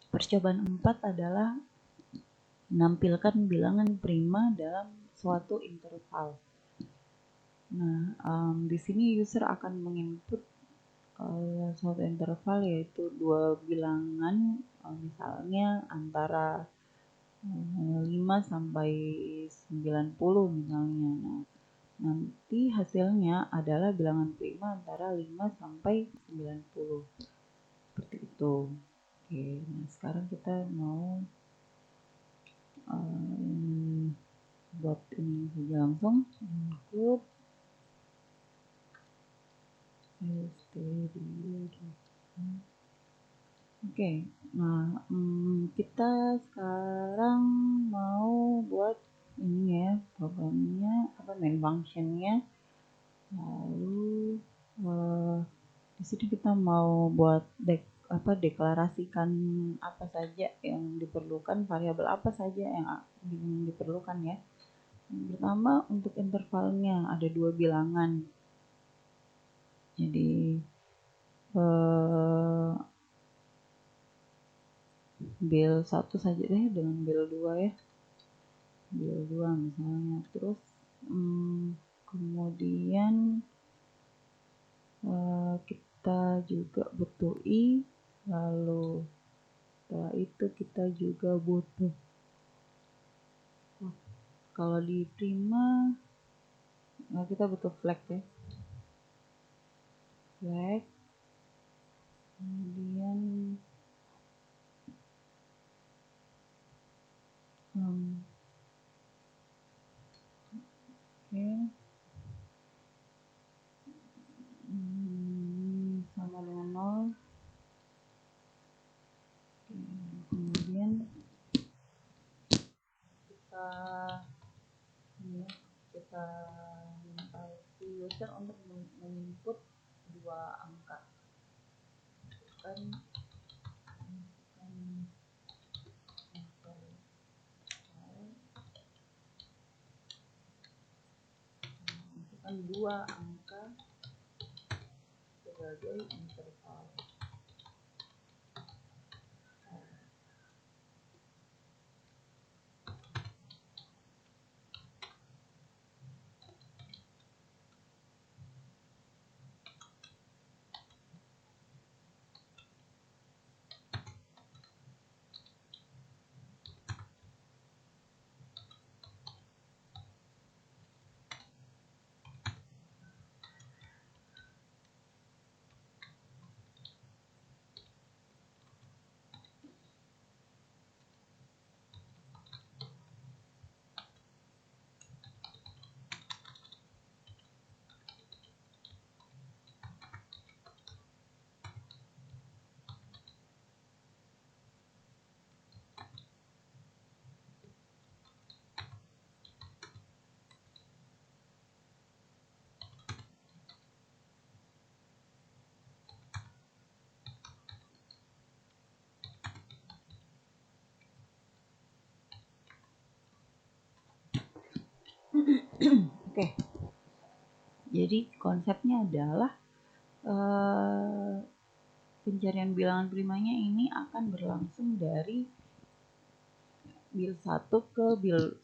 Percobaan 4 adalah menampilkan bilangan prima dalam suatu interval. Nah, di sini user akan menginput suatu interval yaitu dua bilangan, misalnya antara 5 sampai 90 misalnya. Nah, nanti hasilnya adalah bilangan prima antara 5 sampai 90. Seperti itu. Oke, nah sekarang kita mau buat ini saja langsung include Oke, nah kita sekarang mau buat ini ya, programnya main functionnya. Lalu di sini kita mau buat deklarasikan apa saja yang diperlukan, variabel apa saja yang diperlukan ya. Yang pertama untuk intervalnya ada dua bilangan. Jadi bil 1 saja deh dengan bil 2 ya. Bil 2 misalnya. Terus kemudian kita juga butuh i, lalu setelah itu kita juga butuh kalau di prima kita butuh flag ya, flag. Kemudian sama dengan 0. Kemudian kita minta user untuk menginput dua angka kan dua angka sebagai interval. Oke. Jadi konsepnya adalah pencarian bilangan primanya ini akan berlangsung dari bil 1 ke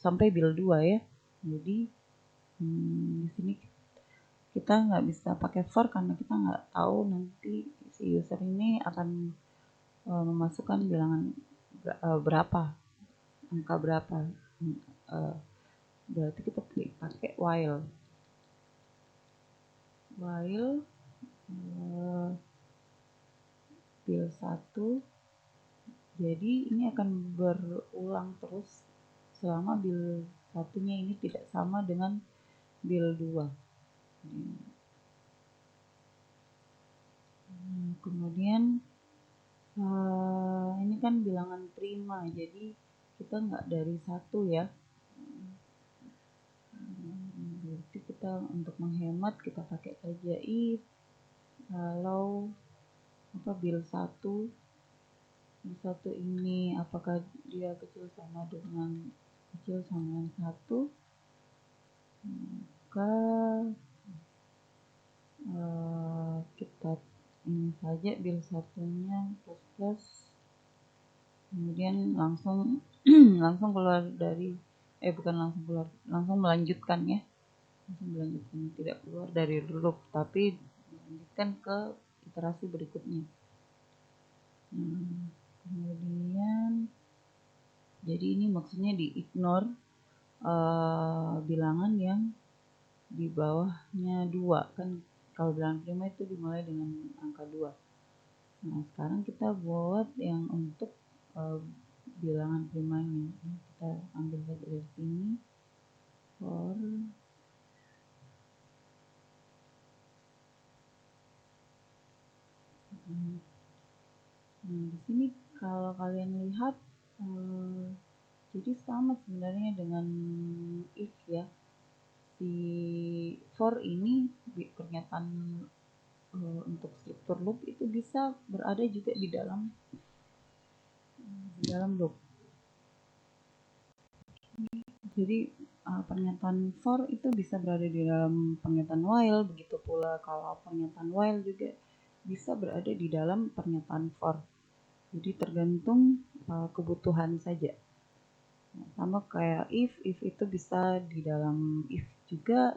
sampai bil 2 ya. Jadi di sini kita nggak bisa pakai for karena kita nggak tahu nanti si user ini akan memasukkan bilangan berapa, angka berapa. Berarti kita pakai while bil 1. Jadi ini akan berulang terus selama bil 1-nya ini tidak sama dengan bil 2. Kemudian ini kan bilangan prima, jadi kita nggak dari 1 ya. Berarti kita untuk menghemat kita pakai saja if kalau bil 1 ini apakah dia kecil sama dengan 1, maka kita ini saja bil 1-nya plus kemudian langsung langsung keluar dari bukan langsung keluar, langsung melanjutkan ya, langsung melanjutkan, tidak keluar dari loop tapi melanjutkan ke iterasi berikutnya. Kemudian jadi ini maksudnya di ignore bilangan yang di bawahnya 2 kan. Kalau bilangan prima itu dimulai dengan angka 2. Nah sekarang kita buat yang untuk bilangan primanya. Kita ambil saja dari sini for nah di sini kalau kalian lihat jadi sama sebenarnya dengan if ya. Si for ini pernyataan untuk struktur loop itu bisa berada juga di dalam loop. Jadi pernyataan for itu bisa berada di dalam pernyataan while, begitu pula kalau pernyataan while juga bisa berada di dalam pernyataan for. Jadi tergantung kebutuhan saja. Nah, sama kayak if itu bisa di dalam if juga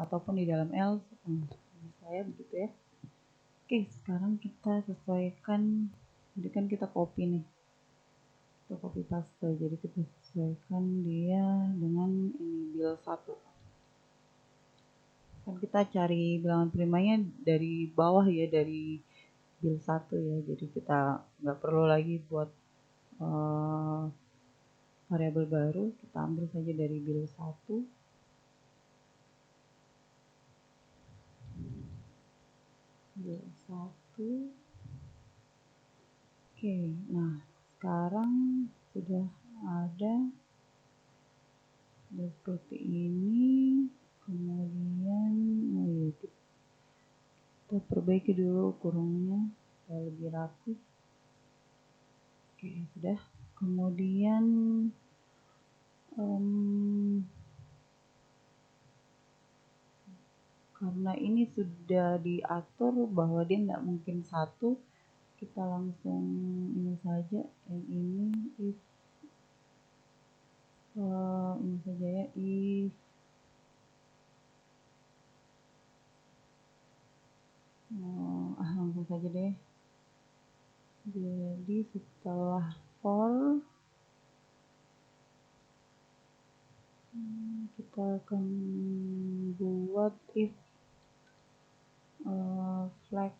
ataupun di dalam else. Saya begitu ya. Oke, sekarang kita sesuaikan. Jadi kan kita copy nih, kita copy paste, jadi kita sesuaikan dia dengan ini bill 1. Kan kita cari bilangan primanya dari bawah ya, dari bill 1 ya, jadi kita nggak perlu lagi buat variabel baru, kita ambil saja dari bill 1. Bill 1. Oke, nah sekarang sudah ada seperti ini. Kemudian kita perbaiki dulu kurungnya supaya lebih rapi. Oke, sudah. Kemudian karena ini sudah diatur bahwa dia nggak mungkin 1, kita langsung ini saja, yang ini if ini saja ya, if langsung saja deh. Jadi setelah for kita akan buat if flag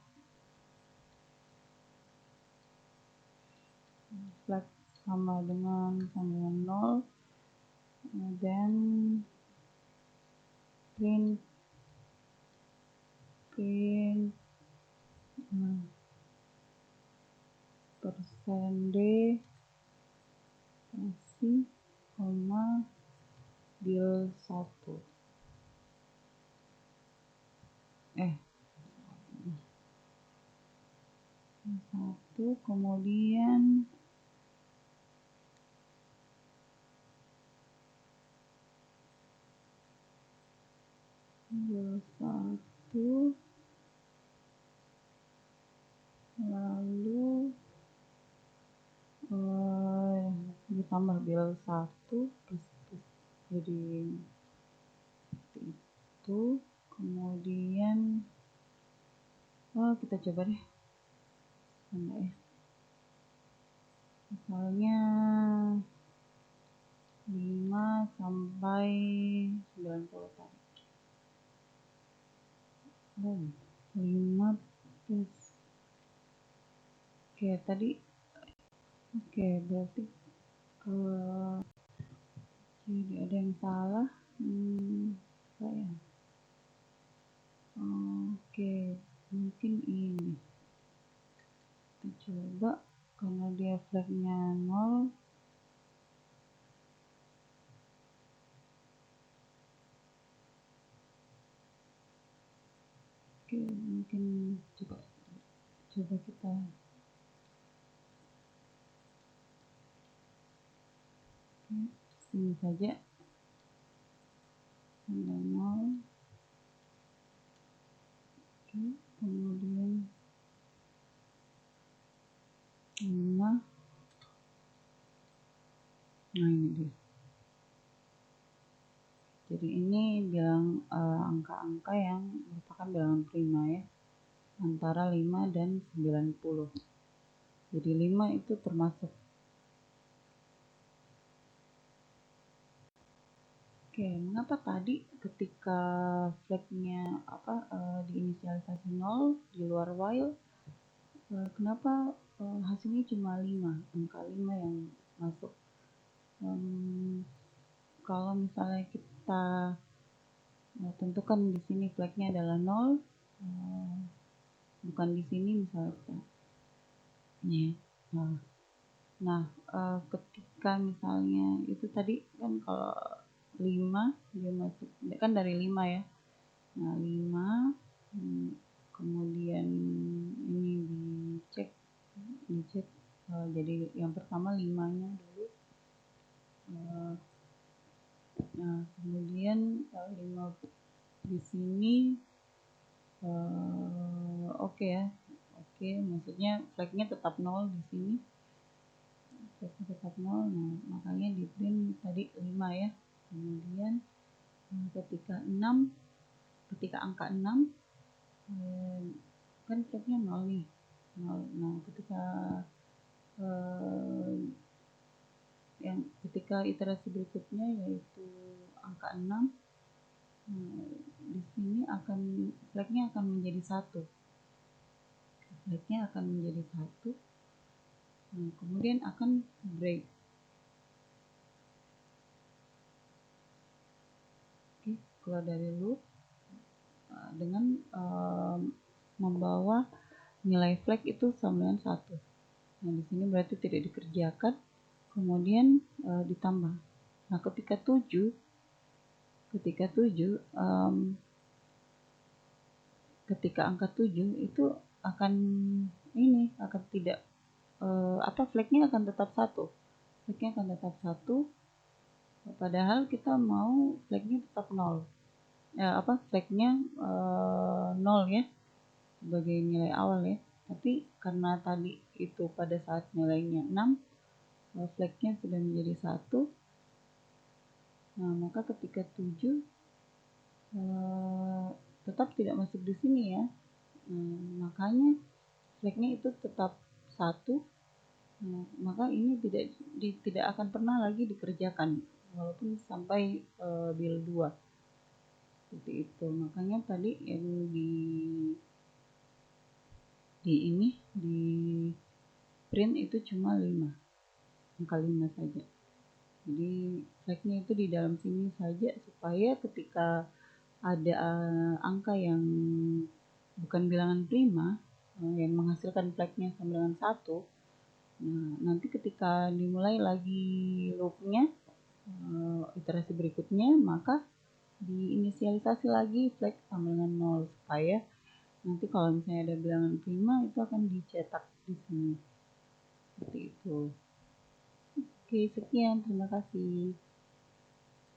sama dengan 0, dan print %d kasih koma bill 1 kemudian bill 1 lalu ditambah bill 1 terus jadi itu. Kemudian kita coba deh enggak ya, misalnya 5 sampai 90 tadi. 5 plus tadi berarti jadi ada yang salah saya mungkin ini kita coba karena dia flagnya 0. Mungkin coba kita sini saja ada 0. Kemudian 5 Nah ini dia. Jadi ini bilang angka-angka yang merupakan bilangan prima ya, antara 5 dan 90. Jadi 5 itu termasuk. Oke, mengapa tadi ketika flagnya diinisialisasi 0 di luar while, kenapa hasilnya cuma 5, angka 5 yang masuk? Kalau misalnya kita tentukan di sini flagnya adalah 0, bukan di sini misalnya ya. Nah, ketika misalnya itu tadi kan kalau 5 dia masuk kan dari 5 ya. Nah 5 kemudian ini dicek jadi yang pertama 5-nya dulu. Nah kemudian 5 di sini oke ya, oke, maksudnya flagnya tetap 0 di sini, flagnya tetap 0. Nah makanya di print tadi 5 ya. Kemudian ketika angka 6 kan flagnya 0 nih, 0. Nah ketika iterasi berikutnya yaitu angka 6, di sini flagnya akan menjadi 1. Flagnya akan menjadi 1. Nah, kemudian akan break. Oke, keluar dari loop dengan membawa nilai flag itu sama dengan 1. Nah, di sini berarti tidak dikerjakan, kemudian ditambah. Nah, ketika 7 ketika angka 7 itu akan tidak flagnya akan tetap 1. Flagnya akan tetap 1, padahal kita mau flagnya tetap 0. Flagnya 0 ya sebagai nilai awal ya. Tapi karena tadi itu pada saat nilainya 6, flagnya sudah menjadi 1. Nah, maka ketika 7 tetap tidak masuk di sini ya. Makanya flagnya itu tetap 1. Maka ini tidak akan pernah lagi dikerjakan walaupun sampai build 2. Seperti itu. Makanya tadi yang di print itu cuma 5, angka 5 saja. Jadi flagnya itu di dalam sini saja supaya ketika ada angka yang bukan bilangan prima yang menghasilkan flagnya sama dengan 1, nah nanti ketika dimulai lagi loopnya iterasi berikutnya, maka diinisialisasi lagi flag sama dengan 0 supaya nanti kalau misalnya ada bilangan prima itu akan dicetak di sini. Seperti itu. Oke, sekian, terima kasih.